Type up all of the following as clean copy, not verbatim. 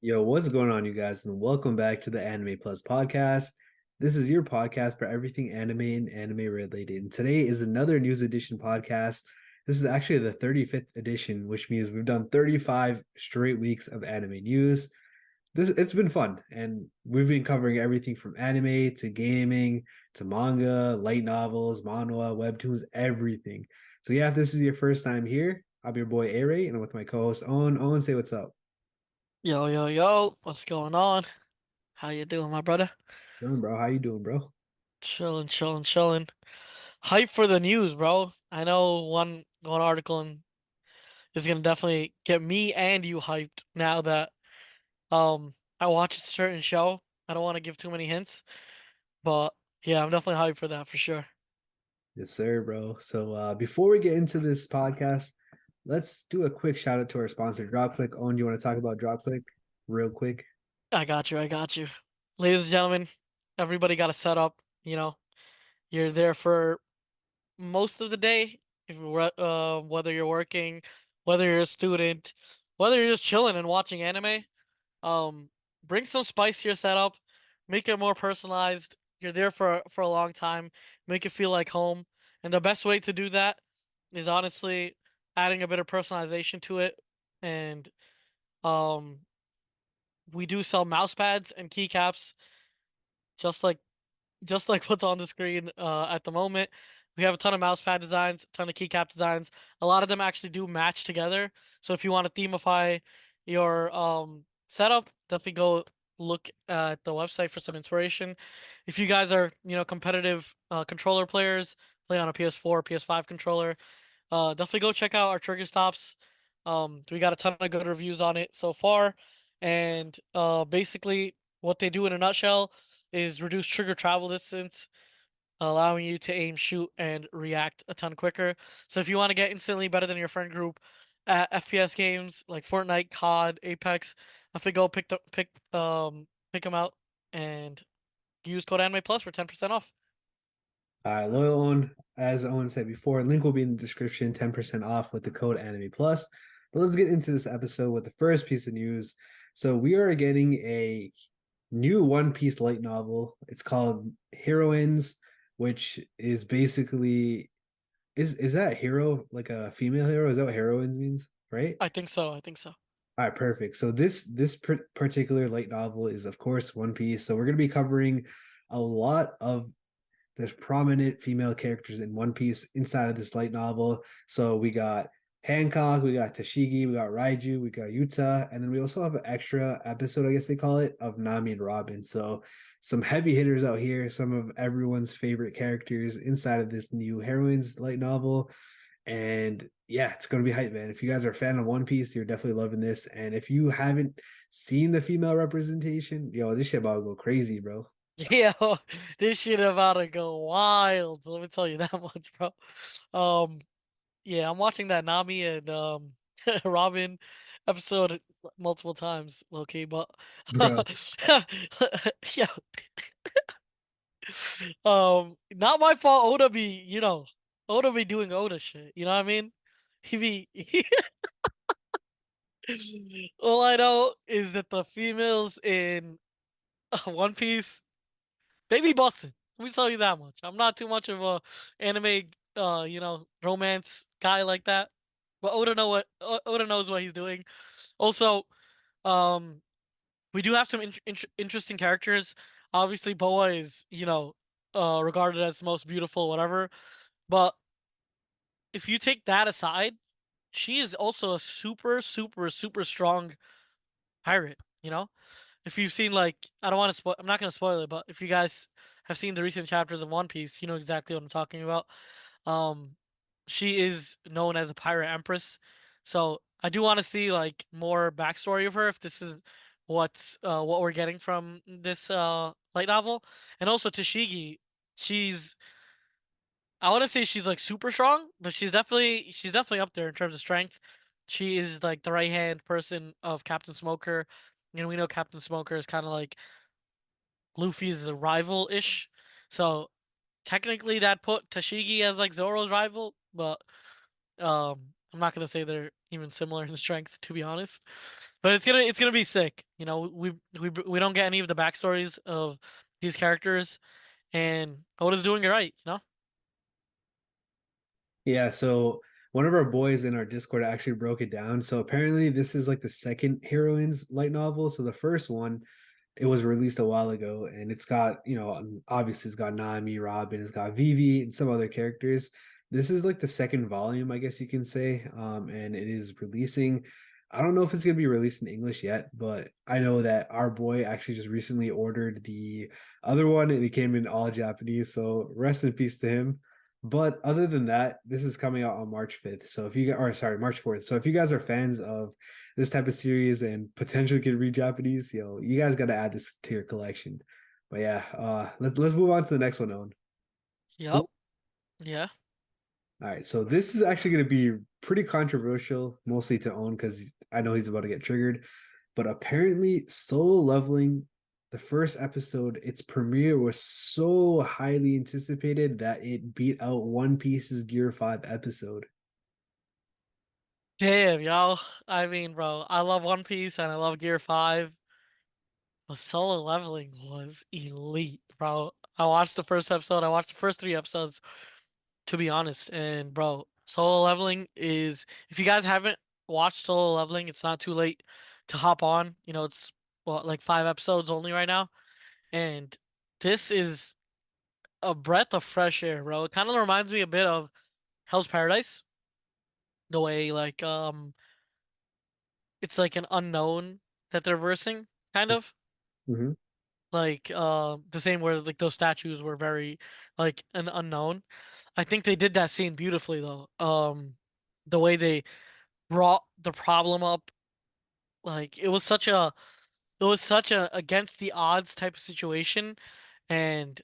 Yo, what's going on, you guys? And welcome back to the Anime Plus podcast. This is your podcast for everything anime and anime related. And today is another news edition podcast. This is actually the 35th edition, which means we've done 35 straight weeks of anime news. It's been fun, and we've been covering everything from anime to gaming to manga, light novels, manhwa, webtoons, everything. So yeah, if this is your first time here, I'm your boy Aray, and I'm with my co-host Owen. Owen, say what's up. Yo, yo, yo, what's going on? How you doing, my brother? Doing, bro? How you doing, bro? Chilling, chilling, chilling. Hype for the news, bro. I know one article is gonna definitely get me and you hyped now that I watched a certain show. I don't want to give too many hints, but yeah, I'm definitely hyped for that for sure. Yes, sir, bro. So before we get into this podcast, let's do a quick shout out to our sponsor, DropClick. Owen, do you want to talk about DropClick real quick? I got you, I got you. Ladies and gentlemen, everybody got a setup, you know. You're there for most of the day, if whether you're working, whether you're a student, whether you're just chilling and watching anime, um, bring some spice to your setup, make it more personalized. You're there for a long time, make it feel like home. And the best way to do that is honestly adding a bit of personalization to it. And um, we do sell mouse pads and keycaps, just like just like what's on the screen at the moment. We have a ton of mousepad designs, a ton of keycap designs. A lot of them actually do match together. So if you want to themify your setup, definitely go look at the website for some inspiration. If you guys are, competitive controller players, play on a PS4, PS5 controller, definitely go check out our trigger stops. We got a ton of good reviews on it so far, and basically what they do in a nutshell is reduce trigger travel distance, allowing you to aim, shoot, and react a ton quicker. So if you want to get instantly better than your friend group at FPS games like Fortnite, COD, Apex, definitely go pick them out and use code Anime Plus for 10% off. All right, loyal Owen, as Owen said before, link will be in the description, 10% off with the code Anime Plus. But let's get into this episode with the first piece of news. So we are getting a new One Piece light novel. It's called Heroines, which is basically is that hero like a female hero? Is that what heroines means? Right? I think so. I think so. All right, perfect. So this particular light novel is, of course, One Piece. So we're going to be covering a lot of there's prominent female characters in One Piece inside of this light novel. So we got Hancock, we got Tashigi, we got Raiju, we got Yuta, and then we also have an extra episode, I guess they call it, of Nami and Robin. So some heavy hitters out here, some of everyone's favorite characters inside of this new heroines light novel. And yeah, it's gonna be hype, man. If you guys are a fan of One Piece, you're definitely loving this. And if you haven't seen the female representation, yo, this shit about to go crazy, bro. Yeah, this shit about to go wild. Let me tell you that much, bro. Um, yeah, I'm watching that Nami and Robin episode multiple times, low key, but Bro, yeah, not my fault. Oda be doing Oda shit. You know what I mean? He be. All I know is that the females in One Piece, they be busting. Let me tell you that much. I'm not too much of a anime, romance guy like that. But Oda knows what he's doing. Also, um, we do have some interesting characters. Obviously, Boa is, regarded as the most beautiful, whatever. But if you take that aside, she is also a super, super, super strong pirate. You know, if you've seen like, I don't want to spoil. I'm not gonna spoil it, but if you guys have seen the recent chapters of One Piece, you know exactly what I'm talking about. Um, she is known as a pirate empress, so I do want to see like more backstory of her if this is what we're getting from this light novel, and also Tashigi. She's I want to say she's like super strong, but she's definitely up there in terms of strength. She is like the right hand person of Captain Smoker. You know, we know Captain Smoker is kind of like Luffy's rival ish. So technically that put Tashigi as like Zoro's rival, but I'm not gonna say they're even similar in strength, to be honest. But it's gonna be sick. You know, we don't get any of the backstories of these characters, and Oda's doing it right. You know. Yeah, so one of our boys in our Discord actually broke it down. So apparently this is like the second Heroines light novel. So the first one, it was released a while ago, and it's got, obviously it's got Nami, Robin, it's got Vivi and some other characters. This is like the second volume, I guess you can say. And it is releasing. I don't know if it's gonna be released in English yet, but I know that our boy actually just recently ordered the other one and it came in all Japanese. So rest in peace to him. But other than that, this is coming out on March 5th. So if you guys, or sorry, March 4th. So if you guys are fans of this type of series and potentially can read Japanese, you guys got to add this to your collection. But yeah, let's move on to the next one, Owen. Yep. Yeah. All right, so this is actually going to be pretty controversial, mostly to Owen because I know he's about to get triggered. But apparently, Solo Leveling, the first episode, its premiere was so highly anticipated that it beat out One Piece's Gear 5 episode. Damn, yo. I mean, bro, I love One Piece and I love Gear 5. But Solo Leveling was elite, bro. I watched the first episode. I watched the first three episodes, to be honest. And bro, Solo Leveling is, if you guys haven't watched Solo Leveling, it's not too late to hop on. You know, it's like 5 episodes only right now. And this is a breath of fresh air, bro. It kind of reminds me a bit of Hell's Paradise. The way it's like an unknown that they're versing, kind of. Mhm. Like the same where like those statues were very like an unknown. I think they did that scene beautifully though. The way they brought the problem up, like it was such a against the odds type of situation, and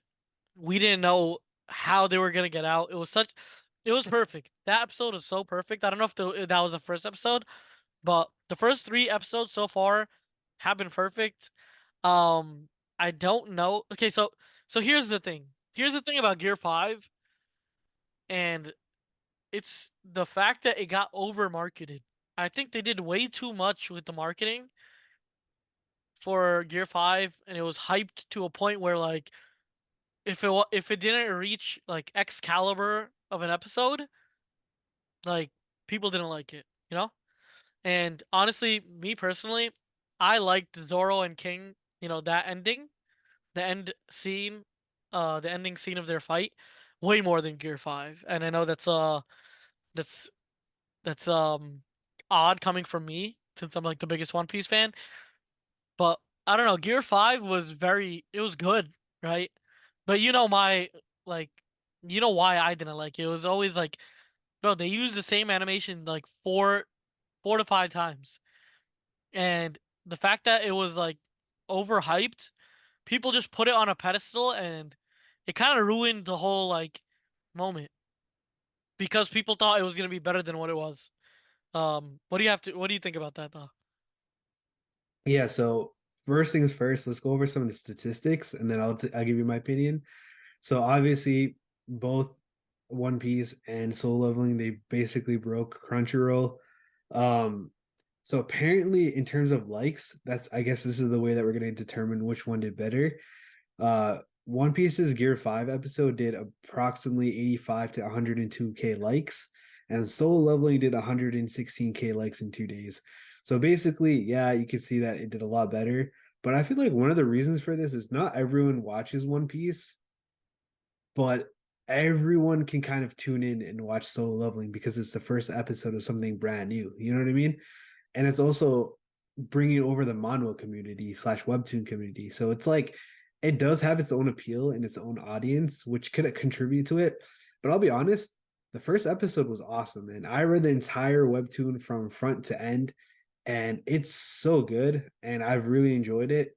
we didn't know how they were gonna get out. It was perfect. That episode is so perfect. I don't know if that was the first episode, but the first three episodes so far have been perfect. Um, I don't know. Okay, so here's the thing. Here's the thing about Gear 5, and it's the fact that it got over marketed. I think they did way too much with the marketing for Gear 5, and it was hyped to a point where like if it didn't reach like X caliber of an episode, like people didn't like it, you know? And honestly, me personally, I liked Zoro and King, that ending, the end scene, the ending scene of their fight, way more than Gear 5. And I know that's that's odd coming from me since I'm like the biggest One Piece fan, but I don't know, Gear 5 was it was good, right? But like you know why I didn't like it. It was always like, bro, they used the same animation like four to five times. And the fact that it was like overhyped, people just put it on a pedestal and it kind of ruined the whole like moment because people thought it was going to be better than what it was. What do you think about that though? Yeah, so first things first, let's go over some of the statistics and then I'll give you my opinion. So obviously, both One Piece and Soul Leveling, they basically broke Crunchyroll. Um, so apparently, in terms of likes, I guess this is the way that we're going to determine which one did better. One Piece's Gear 5 episode did approximately 85 to 102K likes, and Soul Leveling did 116K likes in 2 days. So basically, yeah, you can see that it did a lot better. But I feel like one of the reasons for this is not everyone watches One Piece, but everyone can kind of tune in and watch Solo Leveling because it's the first episode of something brand new. You know what I mean? And it's also bringing over the manhwa community slash webtoon community. So it's like it does have its own appeal and its own audience, which could contribute to it. But I'll be honest, the first episode was awesome, and I read the entire webtoon from front to end, and it's so good, and I've really enjoyed it.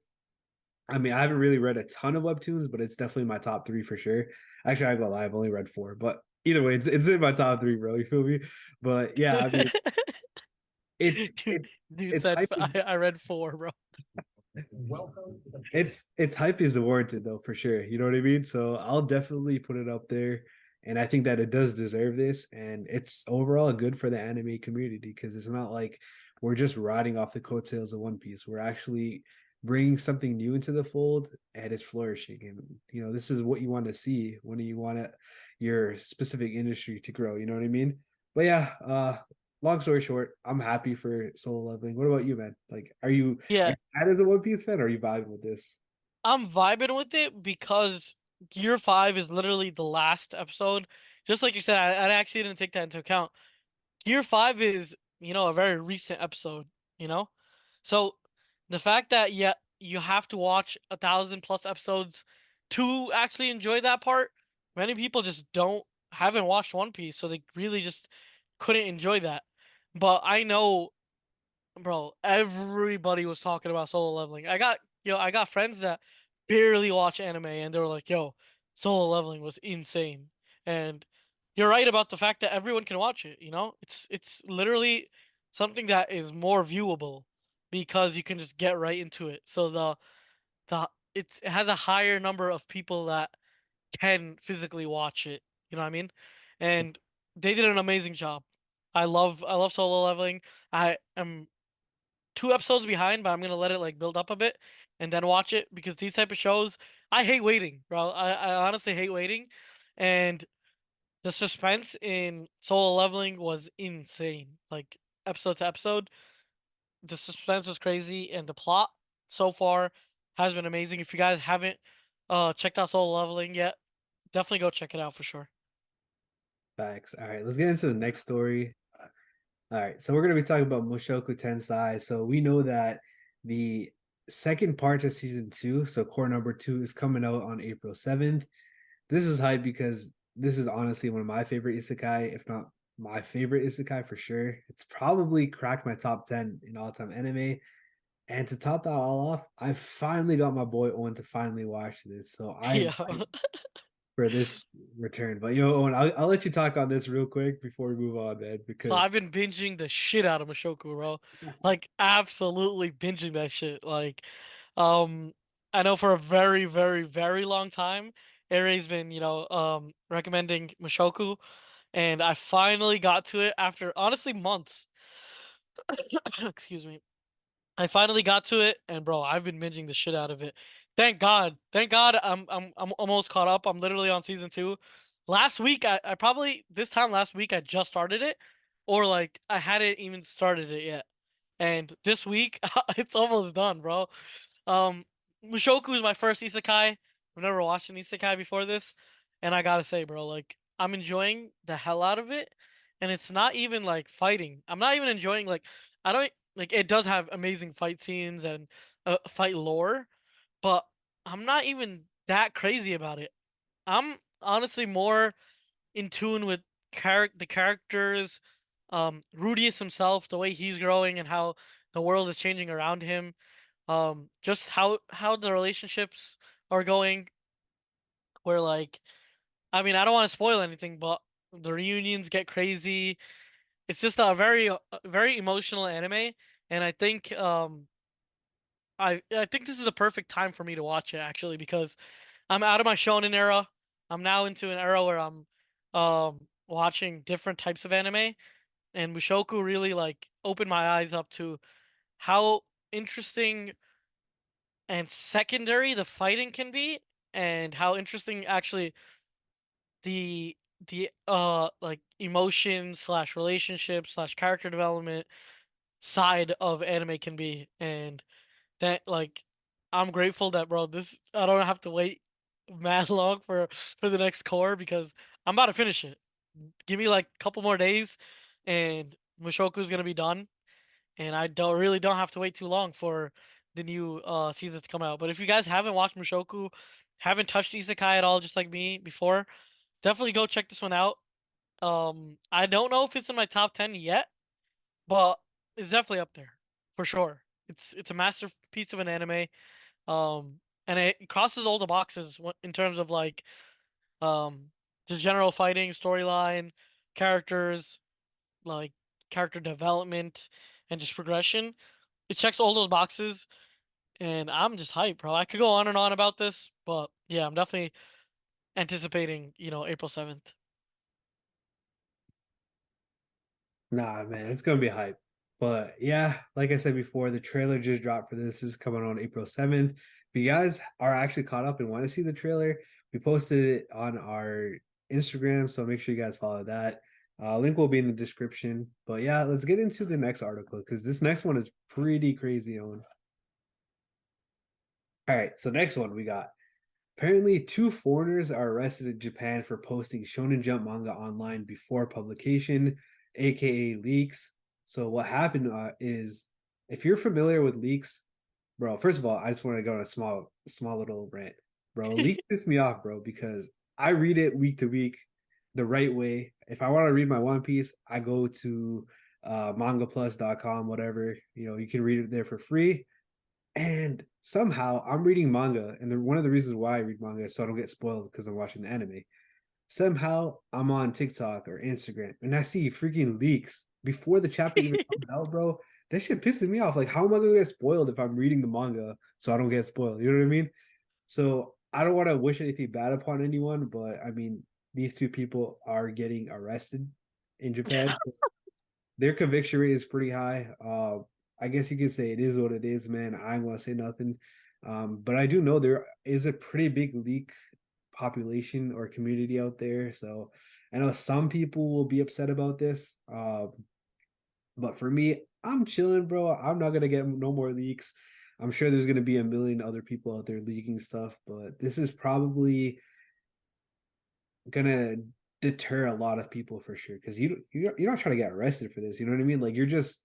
I mean, I haven't really read a ton of webtoons, but it's definitely my top three for sure. Actually, I go lie, I've only read four, but either way, it's in my top three, bro. You feel me? But yeah, I mean, it's dude, it's dude it's said hype is I read four, bro. it's hype is warranted though for sure. You know what I mean? So I'll definitely put it up there. and I think that it does deserve this, and it's overall good for the anime community because it's not like we're just riding off the coattails of One Piece. We're actually bringing something new into the fold, and it's flourishing. And this is what you want to see when you want your specific industry to grow. You know what I mean? But yeah, long story short, I'm happy for Solo Leveling. What about you, man? Like, are Yeah, you mad as a One Piece fan, or are you vibing with this? I'm vibing with it because Gear 5 is literally the last episode. Just like you said, I actually didn't take that into account. Gear 5 is, a very recent episode, you know? So the fact that you have to watch 1,000 plus episodes to actually enjoy that part, many people just haven't watched One Piece, so they really just couldn't enjoy that. But I know, bro, everybody was talking about Solo Leveling. I got friends that barely watch anime and they were like, "Yo, Solo Leveling was insane." And you're right about the fact that everyone can watch it, you know? It's literally something that is more viewable because you can just get right into it. So it has a higher number of people that can physically watch it, you know what I mean? And they did an amazing job. I love Solo Leveling. I am 2 episodes behind, but I'm gonna let it like build up a bit and then watch it because these type of shows, I hate waiting, bro. I honestly hate waiting, and the suspense in Solo Leveling was insane. Like episode to episode, the suspense was crazy, and the plot so far has been amazing. If you guys haven't checked out Solo Leveling yet, definitely go check it out for sure. Facts. All right, let's get into the next story. All right, so we're going to be talking about Mushoku Tensei. So we know that the second part of season two, so core number two, is coming out on April 7th. This is hype because this is honestly one of my favorite isekai, if not my favorite isekai for sure. It's probably cracked my top 10 in all time anime. And to top that all off, I finally got my boy Owen to finally watch this. So I am Yeah. hyped for this return. But Owen, I'll let you talk on this real quick before we move on, man, So because I've been binging the shit out of Mushoku, bro. Like absolutely binging that shit. Like, um, I know for a very, very, very long time, Aray's been, recommending Mushoku, and I finally got to it after honestly months. Excuse me. I finally got to it, and bro, I've been binging the shit out of it. Thank God, I'm almost caught up. I'm literally on season two. Last week, I probably this time last week I just started it, or like I hadn't even started it yet. And this week, it's almost done, bro. Um, Mushoku is my first isekai. I've never watched an isekai before this, and I gotta say, bro, like I'm enjoying the hell out of it. And it's not even like fighting. I'm not even enjoying like I don't like it does have amazing fight scenes and fight lore, but I'm not even that crazy about it. I'm honestly more in tune with the characters, Rudius himself, the way he's growing and how the world is changing around him. Just how the relationships are going. Where like, I mean, I don't want to spoil anything, but the reunions get crazy. It's just a very emotional anime, and I think this is a perfect time for me to watch it actually because I'm out of my shonen era. I'm now into an era where I'm watching different types of anime, and Mushoku really like opened my eyes up to how interesting and secondary the fighting can be, and how interesting actually the like emotion slash relationship slash character development side of anime can be. And that like I'm grateful that, bro, this I don't have to wait mad long for the next core because I'm about to finish it. Give me like a couple more days and Mushoku's gonna be done, and I don't have to wait too long for the new seasons to come out. But if you guys haven't watched Mushoku, haven't touched Isekai at all, just like me before, definitely go check this one out. I don't know if it's in my top 10 yet, but it's definitely up there for sure. It's a masterpiece of an anime. And it crosses all the boxes in terms of like just general fighting, storyline, characters, like character development, and just progression. It checks all those boxes, and I'm just hyped, bro. I could go on and on about this, but yeah, I'm definitely anticipating, April 7th. Nah, man, it's gonna be hype. But yeah, like I said before, the trailer just dropped for this. This is coming on April 7th. If you guys are actually caught up and want to see the trailer, we posted it on our Instagram, so make sure you guys follow that. Link will be in the description. But yeah, let's get into the next article because this next one is pretty crazy on. All right, so next one we got. Apparently, two foreigners are arrested in Japan for posting Shonen Jump manga online before publication, aka leaks. So what happened is, if you're familiar with leaks, bro. First of all, I just want to go on a small little rant, bro. Leaks piss me off, bro, because I read it week to week the right way. If I want to read my One Piece, I go to mangaplus.com, whatever. You can read it there for free. And somehow I'm reading manga, and one of the reasons why I read manga is so I don't get spoiled because I'm watching the anime. Somehow I'm on TikTok or Instagram, and I see freaking leaks before the chapter even comes out, bro. That shit pisses me off. Like, how am I gonna get spoiled if I'm reading the manga so I don't get spoiled? You know what I mean? So I don't want to wish anything bad upon anyone, but I mean, these two people are getting arrested in Japan. So their conviction rate is pretty high. I guess you could say it is what it is, man. I ain't want to say nothing. But I do know there is a pretty big leak population or community out there. So I know some people will be upset about this. But for me, I'm chilling, bro. I'm not gonna get no more leaks. I'm sure there's gonna be a million other people out there leaking stuff, but this is probably gonna deter a lot of people for sure because you're not trying to get arrested for this. You know what I mean? Like you're just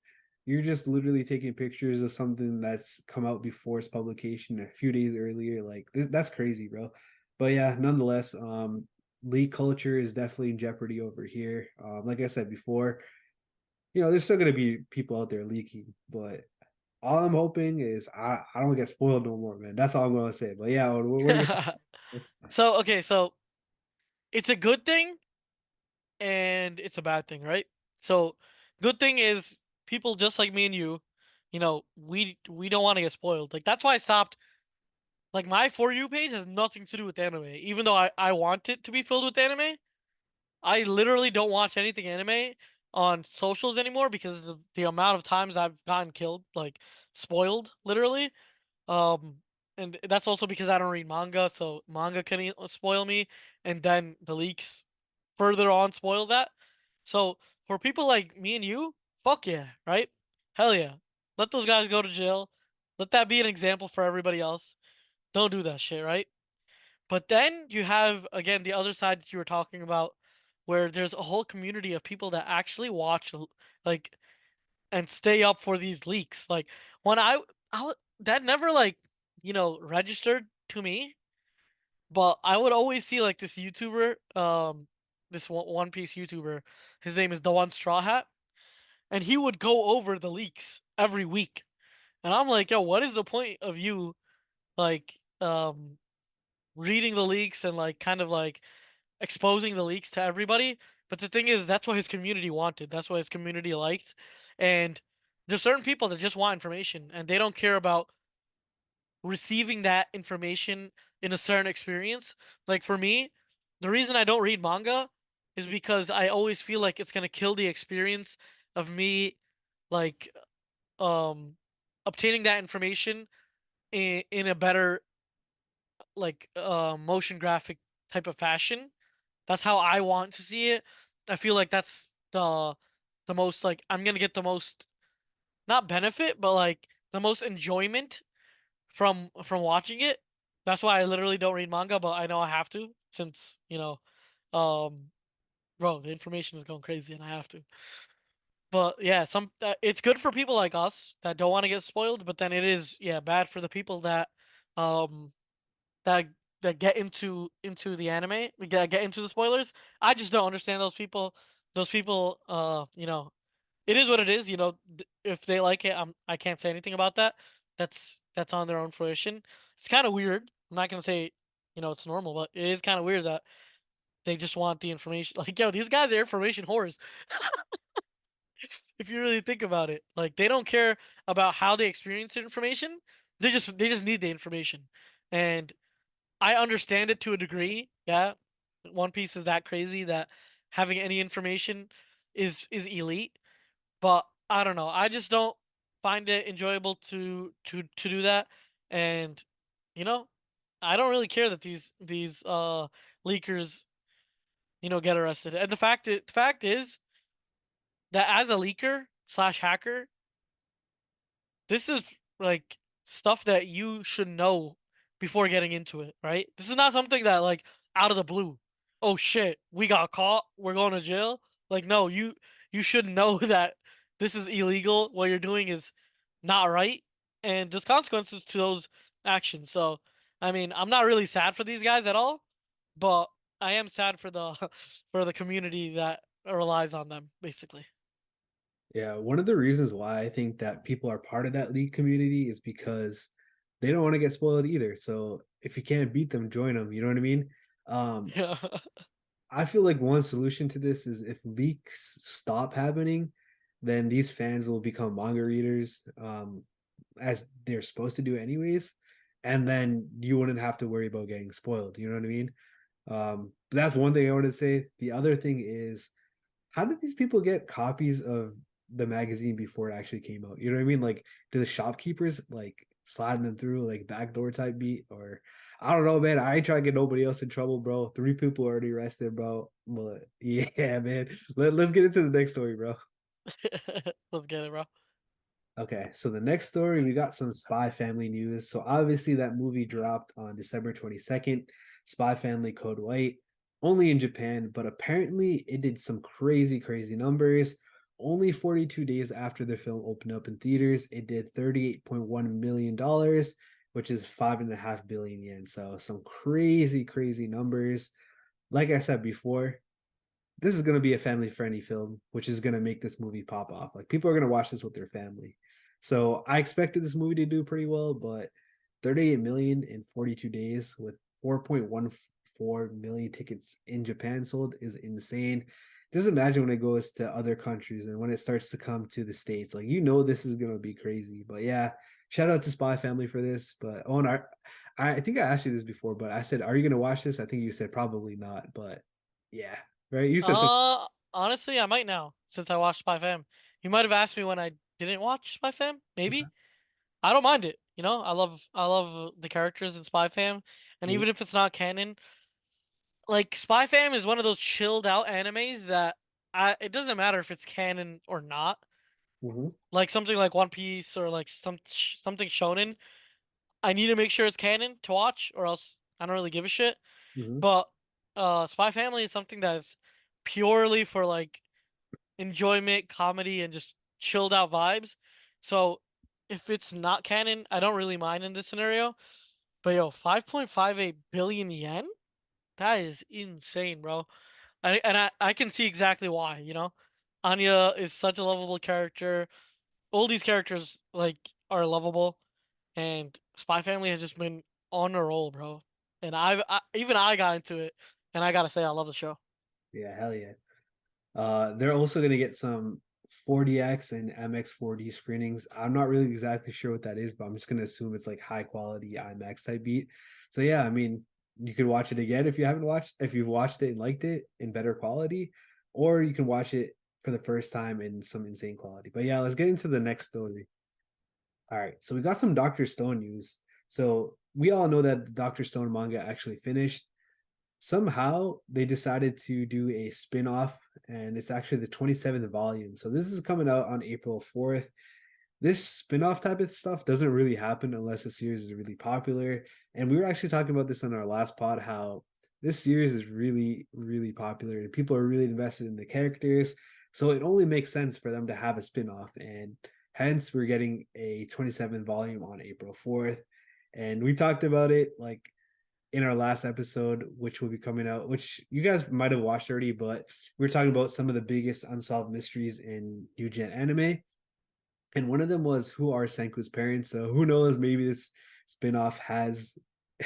literally taking pictures of something that's come out before its publication a few days earlier. Like that's crazy, bro. But yeah, nonetheless, leak culture is definitely in jeopardy over here. Like I said before, there's still gonna be people out there leaking, but all I'm hoping is I don't get spoiled no more, man. That's all I'm gonna say. But yeah, what are your So okay, so it's a good thing and it's a bad thing, right? So good thing is people just like me and you, we don't want to get spoiled. Like that's why I stopped. Like my for you page has nothing to do with anime, even though I want it to be filled with anime. I literally don't watch anything anime on socials anymore because the amount of times I've gotten killed, like spoiled, literally. Um, and that's also because I don't read manga, so manga can spoil me, and then the leaks further on spoil that. So for people like me and you, fuck yeah, right? Hell yeah. Let those guys go to jail. Let that be an example for everybody else. Don't do that shit, right? But then you have again the other side that you were talking about, where there's a whole community of people that actually watch like and stay up for these leaks. Like when that never like registered to me, but I would always see like this YouTuber, this One Piece YouTuber. His name is the One Straw Hat, and he would go over the leaks every week. And I'm like, yo, what is the point of you like reading the leaks and like kind of like exposing the leaks to everybody? But the thing is, that's what his community wanted. That's what his community liked. And there's certain people that just want information and they don't care about receiving that information in a certain experience. Like for me, the reason I don't read manga is because I always feel like it's gonna kill the experience of me like um obtaining that information in a better like motion graphic type of fashion. That's how I want to see it. I feel like that's the most like I'm gonna get the most not benefit, but like the most enjoyment from watching it. That's why I literally don't read manga, but I know I have to since um, bro, the information is going crazy and I have to. But yeah, it's good for people like us that don't want to get spoiled, but then it is bad for the people um that that get into the anime, get into the spoilers. I just don't understand those people. Those people, it is what it is. If they like it, I can't say anything about that. That's on their own fruition. It's kind of weird. I'm not gonna say it's normal, but it is kind of weird that they just want the information. Like, yo, these guys are information whores. If you really think about it, like they don't care about how they experience the information. They just need the information, and I understand it to a degree. Yeah, One Piece is that crazy that having any information is elite. But I don't know. I just don't find it enjoyable to do that. And you know, I don't really care that these leakers, get arrested. And the fact is that as a leaker slash hacker, this is like stuff that you should know before getting into it, right? This is not something that like out of the blue. Oh shit, we got caught. We're going to jail. Like no, you should know that this is illegal. What you're doing is not right, and there's consequences to those actions. So, I mean, I'm not really sad for these guys at all, but I am sad for the for the community that relies on them, basically. Yeah, one of the reasons why I think that people are part of that league community is because they don't want to get spoiled either. So if you can't beat them, join them. You know what I mean? Um, Yeah. I feel like one solution to this is if leaks stop happening, then these fans will become manga readers, as they're supposed to do anyways, and then you wouldn't have to worry about getting spoiled. You know what I mean? But that's one thing I want to say. The other thing is, how did these people get copies of the magazine before it actually came out? You know what I mean? Like, do the shopkeepers like slide them through like backdoor type beat, or I don't know, man. I ain't trying to get nobody else in trouble, bro. 3 people already arrested, bro. But yeah, man. Let's get into the next story, bro. Let's get it, bro. Okay, so the next story, we got some Spy Family news. So obviously that movie dropped on December 22nd, Spy Family Code White, only in Japan, but apparently it did some crazy, crazy numbers. Only 42 days after the film opened up in theaters, it did $38.1 million, which is 5.5 billion yen. So some crazy, crazy numbers. Like I said before, this is going to be a family friendly film, which is going to make this movie pop off. Like people are going to watch this with their family. So I expected this movie to do pretty well, but 38 million in 42 days with 4.14 million tickets in Japan sold is insane. Just imagine when it goes to other countries and when it starts to come to the States, like this is gonna be crazy. But yeah, shout out to Spy Family for this. But Owen, I think I asked you this before, but I said, are you gonna watch this? I think you said probably not, but yeah, right? You said something. Honestly, I might now since I watched Spy Fam. You might have asked me when I didn't watch Spy Fam. Maybe I don't mind it. I love the characters in Spy Fam, and Mhm, even if it's not canon, like Spy Fam is one of those chilled out animes that it doesn't matter if it's canon or not. mhm, Like something like One Piece or like something shonen, I need to make sure it's canon to watch, or else I don't really give a shit. mhm. But Spy Family is something that's purely for like enjoyment, comedy, and just chilled out vibes. So if it's not canon, I don't really mind in this scenario. But yo, 5.58 billion yen? That is insane, bro. And I can see exactly why, Anya is such a lovable character. All these characters like are lovable, and Spy Family has just been on a roll, bro. And even I got into it, and I gotta say I love the show. Yeah, hell yeah. They're also gonna get some 4DX and MX 4D screenings. I'm not really exactly sure what that is, but I'm just gonna assume it's like high quality IMAX type beat. So yeah, I mean, you could watch it again if you've watched it and liked it in better quality, or you can watch it for the first time in some insane quality. But yeah, let's get into the next story. All right, so we got some Doctor Stone news. So we all know that the Doctor Stone manga actually finished. Somehow they decided to do a spin-off, and it's actually the 27th volume. So this is coming out on April 4th. This spin-off type of stuff doesn't really happen unless a series is really popular. And we were actually talking about this on our last pod, how this series is really, really popular and people are really invested in the characters. So it only makes sense for them to have a spin-off. And hence we're getting a 27th volume on April 4th. And we talked about it like in our last episode, which will be coming out, which you guys might have watched already, but we were talking about some of the biggest unsolved mysteries in New Gen anime. And one of them was who are Senku's parents. So who knows, maybe this spinoff has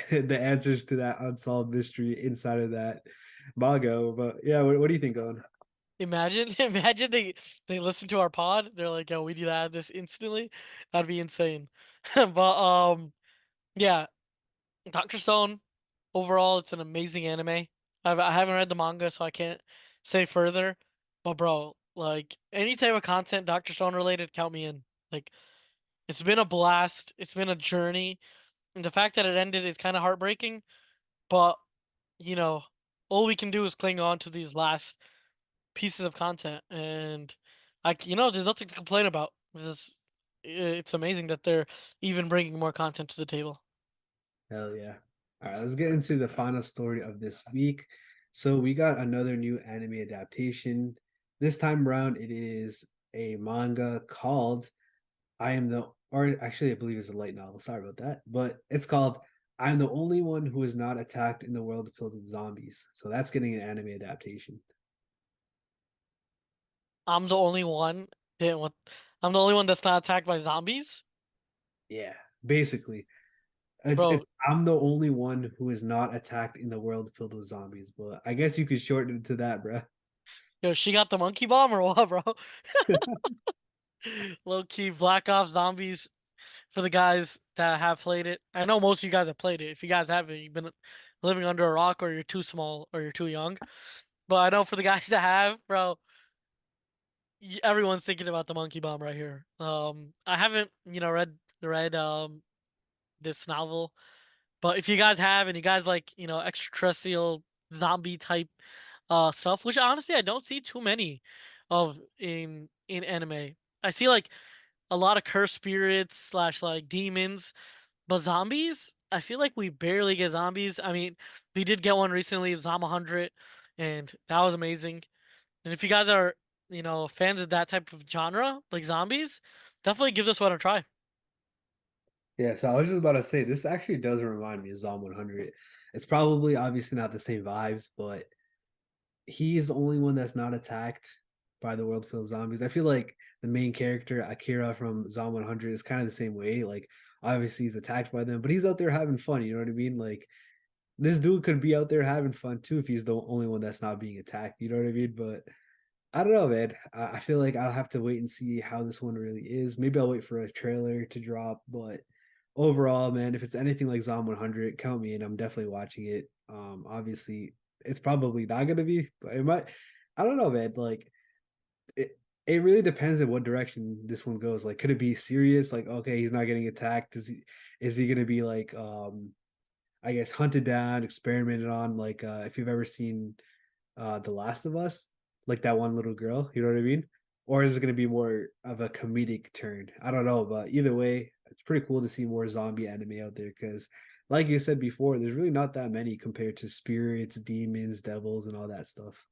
the answers to that unsolved mystery inside of that manga. But yeah, what do you think, on? Imagine, imagine they listen to our pod. They're like, "Yo, we need to add this instantly." That'd be insane. But yeah, Doctor Stone. Overall, it's an amazing anime. I haven't read the manga, so I can't say further. But bro, Like any type of content Dr. Stone related, count me in. Like it's been a blast. It's been a journey, and the fact that it ended is kind of heartbreaking. But you know, all we can do is cling on to these last pieces of content, and there's nothing to complain about. It's amazing that they're even bringing more content to the table. Hell yeah. All right, let's get into the final story of this week. So we got another new anime adaptation. This time around, it is a manga called I am the, or actually, I believe it's a light novel. Sorry about that. But it's called I'm the Only One Who Is Not Attacked in the World Filled with Zombies. So that's getting an anime adaptation. I'm the only one. Damn, what? I'm the only one that's not attacked by zombies, Yeah, basically. It's bro. I'm the only one who is not attacked in the world filled with zombies, but I guess you could shorten it to that, bro. Yo, she got the monkey bomb or what, bro? Low key Black Ops Zombies for the guys that have played it. I know most of you guys have played it. If you guys haven't, you've been living under a rock or you're too small or you're too young. But I know for the guys that have, bro, everyone's thinking about the monkey bomb right here. I haven't, read this novel, but if you guys have and you guys like, extraterrestrial zombie type stuff, which honestly I don't see too many of in anime. I see like a lot of cursed spirits slash like demons, but zombies, I feel like we barely get zombies. I mean, we did get one recently, Zom 100, and that was amazing. And if you guys are, fans of that type of genre, like zombies, definitely give this one a try. Yeah, so I was just about to say this actually does remind me of Zom 100. It's probably obviously not the same vibes, but he is the only one that's not attacked by the world filled zombies. I feel like the main character Akira from Zom 100 is kind of the same way. Like obviously he's attacked by them, but he's out there having fun. You know what I mean? Like this dude could be out there having fun too if he's the only one that's not being attacked. You know what I mean? But I don't know, man. I feel like I'll have to wait and see how this one really is. Maybe I'll wait for a trailer to drop, but overall, man, if it's anything like Zom 100, count me in. I'm definitely watching it. Obviously, it's probably not gonna be, but it might. I don't know, man. Like it really depends on what direction this one goes. Like, could it be serious? Like, okay, he's not getting attacked. Is he gonna be like I guess hunted down, experimented on? Like, if you've ever seen The Last of Us, like that one little girl, you know what I mean? Or is it going to be more of a comedic turn? I don't know, but either way, it's pretty cool to see more zombie anime out there because, like you said before, there's really not that many compared to spirits, demons, devils, and all that stuff.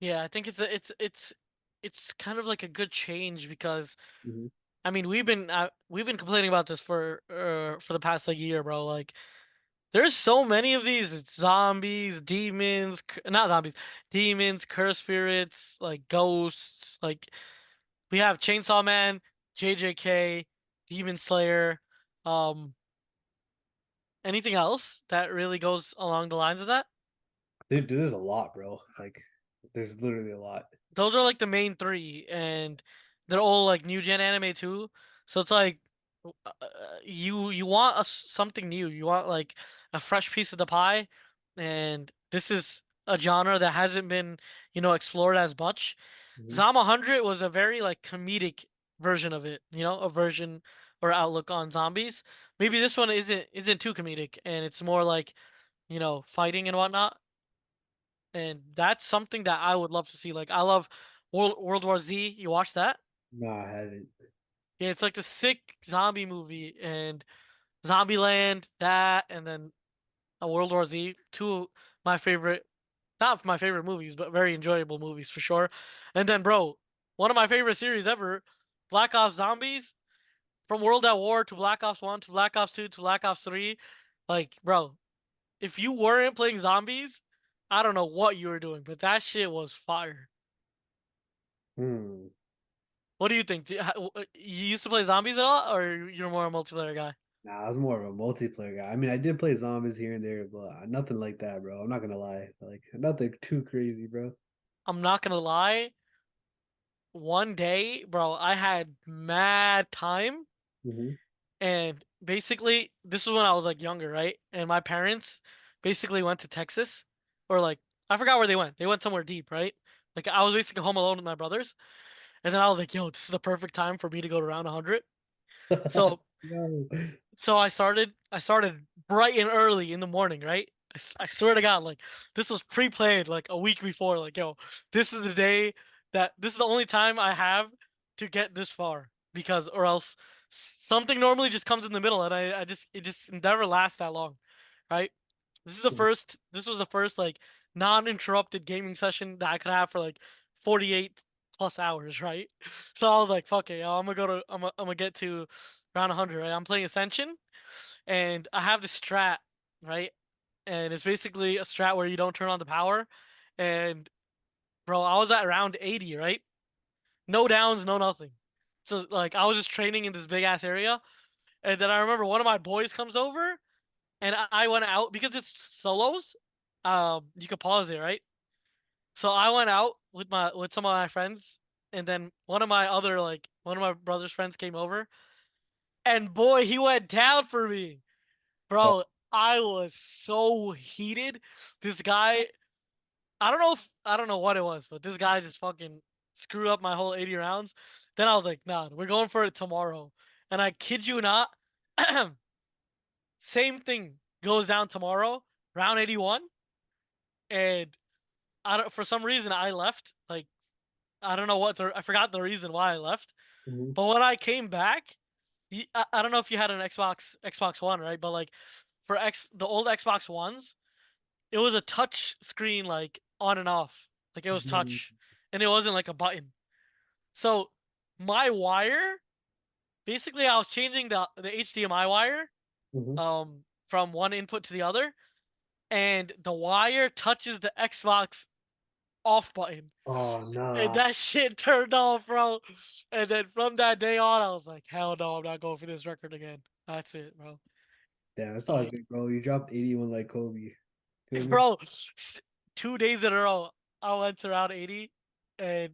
Yeah, I think it's kind of like a good change because Hmm. I mean we've been complaining about this for the past like year, bro. Like there's so many of these zombies, demons, not zombies, demons, curse spirits, like ghosts. Like we have Chainsaw Man, JJK, Demon Slayer. Um, Anything else that really goes along the lines of that? Dude, there's a lot, bro. Like, there's literally a lot. Those are like the main three, and they're all like new gen anime too. So it's like you want something new. You want like a fresh piece of the pie, and this is a genre that hasn't been explored as much. Mhm. Zom 100 was a very like comedic version of it. A version or outlook on zombies. Maybe this one isn't too comedic, and it's more like fighting and whatnot. And that's something that I would love to see. Like I love World War Z. You watch that? No, I haven't. Yeah, it's like the sick zombie movie and Zombieland, that, and then a World War Z. Two of my favorite, not my favorite movies, but very enjoyable movies for sure. And then, bro, one of my favorite series ever, Black Ops Zombies. From World at War to Black Ops 1 to Black Ops 2 to Black Ops 3. Like, bro, if you weren't playing zombies, I don't know what you were doing, but that shit was fire. Hmm. What do you think? You used to play zombies at all, or you're more a multiplayer guy? Nah, I was more of a multiplayer guy. I mean, I did play zombies here and there, but nothing like that, bro. I'm not gonna lie. Like, nothing too crazy, bro. I'm not gonna lie. One day, bro, I had mad time, Hmm. and basically, this was when I was like younger, right? And my parents basically went to Texas, or like I forgot where they went. They went somewhere deep, right? Like I was basically home alone with my brothers, and then I was like, "Yo, this is the perfect time for me to go to round 100." So No. I started bright and early in the morning, right? I swear to God, like this was pre-planned like a week before. Like, yo, this is the day that this is the only time I have to get this far because or else something normally just comes in the middle and I just it just never lasts that long, right? This was the first like non-interrupted gaming session that I could have for like 48 plus hours, right? So I was like, fuck it, yo, I'm gonna get to round 100, right? I'm playing Ascension and I have this strat, right? And it's basically a strat where you don't turn on the power. And bro, I was at round 80, right? No downs, no nothing. So like I was just training in this big ass area, and then I remember one of my boys comes over, and I went out because it's solos. You can pause it, right? So I went out with some of my friends, and then one of my brother's friends came over, and boy, he went down for me. Bro, I was so heated. This guy, I don't know what it was, but this guy just fucking screwed up my whole 80 rounds. Then I was like, nah, we're going for it tomorrow. And I kid you not, same thing goes down tomorrow, round 81. And I don't for some reason I left. Like I don't know I forgot the reason why I left. Mhm, But when I came back, I don't know if you had an Xbox One, right? But like for the old Xbox Ones, it was a touch screen like on and off. Like it was mhm, touch. And it wasn't like a button. So my wire, basically I was changing the HDMI wire mhm. from one input to the other, and the wire touches the Xbox off button. Oh And no. that shit turned off, bro. And then from that day on, I was like, hell no, I'm not going for this record again. That's it, bro. Damn, that's all Uh, good, bro. You dropped 81 like Kobe. Feel me? bro, 2 days in a row, I went to round 80 and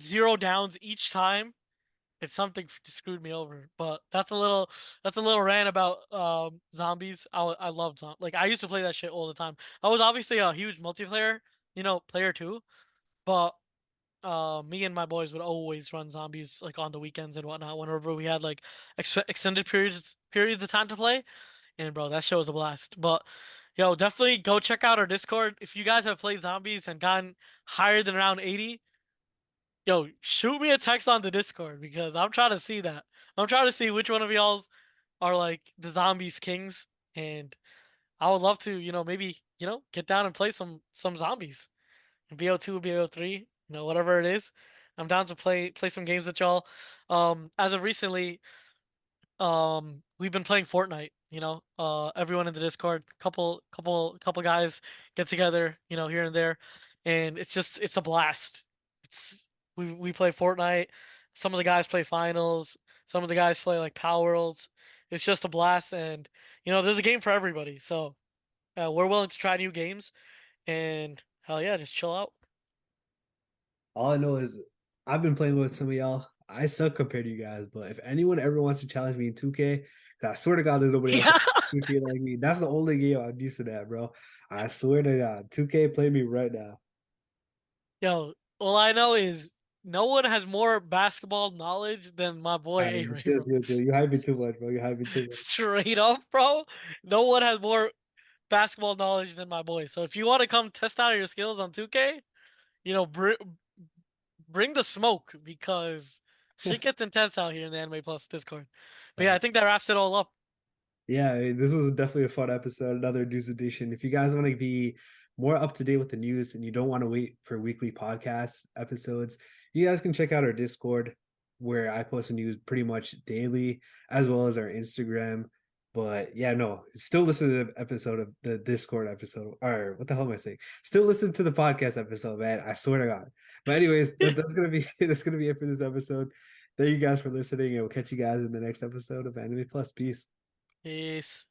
zero downs each time. It's something screwed me over. But that's a little rant about zombies. I love like I used to play that shit all the time. I was obviously a huge multiplayer, player too. But me and my boys would always run zombies like on the weekends and whatnot whenever we had like extended periods of time to play. And bro, that show was a blast. But yo, definitely go check out our Discord. If you guys have played zombies and gotten higher than around 80, yo, shoot me a text on the Discord because I'm trying to see that. I'm trying to see which one of y'all's are like the zombies kings, and I would love to, maybe, get down and play some zombies. BO2, BO3, whatever it is. I'm down to play some games with y'all. As of recently, we've been playing Fortnite, everyone in the Discord, couple guys get together, here and there, and it's a blast. It's we play Fortnite. Some of the guys play finals, some of the guys play like Power Worlds. It's just a blast, and there's a game for everybody. So we're willing to try new games, and hell yeah, just chill out. All I know is I've been playing with some of y'all. I suck compared to you guys, but if anyone ever wants to challenge me in 2K, 'cause I swear to God, there's nobody else Yeah. 2K like me. That's the only game I'm decent at, bro. I swear to God, 2K, play me right now. Yo, all I know is no one has more basketball knowledge than my boy All right, Aray, chill, bro. chill, chill. You hype me too much, bro. You hype me too much. Straight up, bro. No one has more basketball knowledge than my boy. So if you want to come test out your skills on 2K, bring the smoke because shit gets intense out here in the Anime Plus Discord. But yeah, I think that wraps it all up. Yeah, I mean, this was definitely a fun episode, another news edition. If you guys want to be more up to date with the news and you don't want to wait for weekly podcast episodes, you guys can check out our Discord where I post the news pretty much daily, as well as our Instagram. But yeah, no, still listen to the episode of the Discord episode, or what the hell am I saying? Still listen to the podcast episode, man. I swear to God. But anyways, that's gonna be that's gonna be it for this episode. Thank you guys for listening, and we'll catch you guys in the next episode of Anime Plus. Peace. Peace.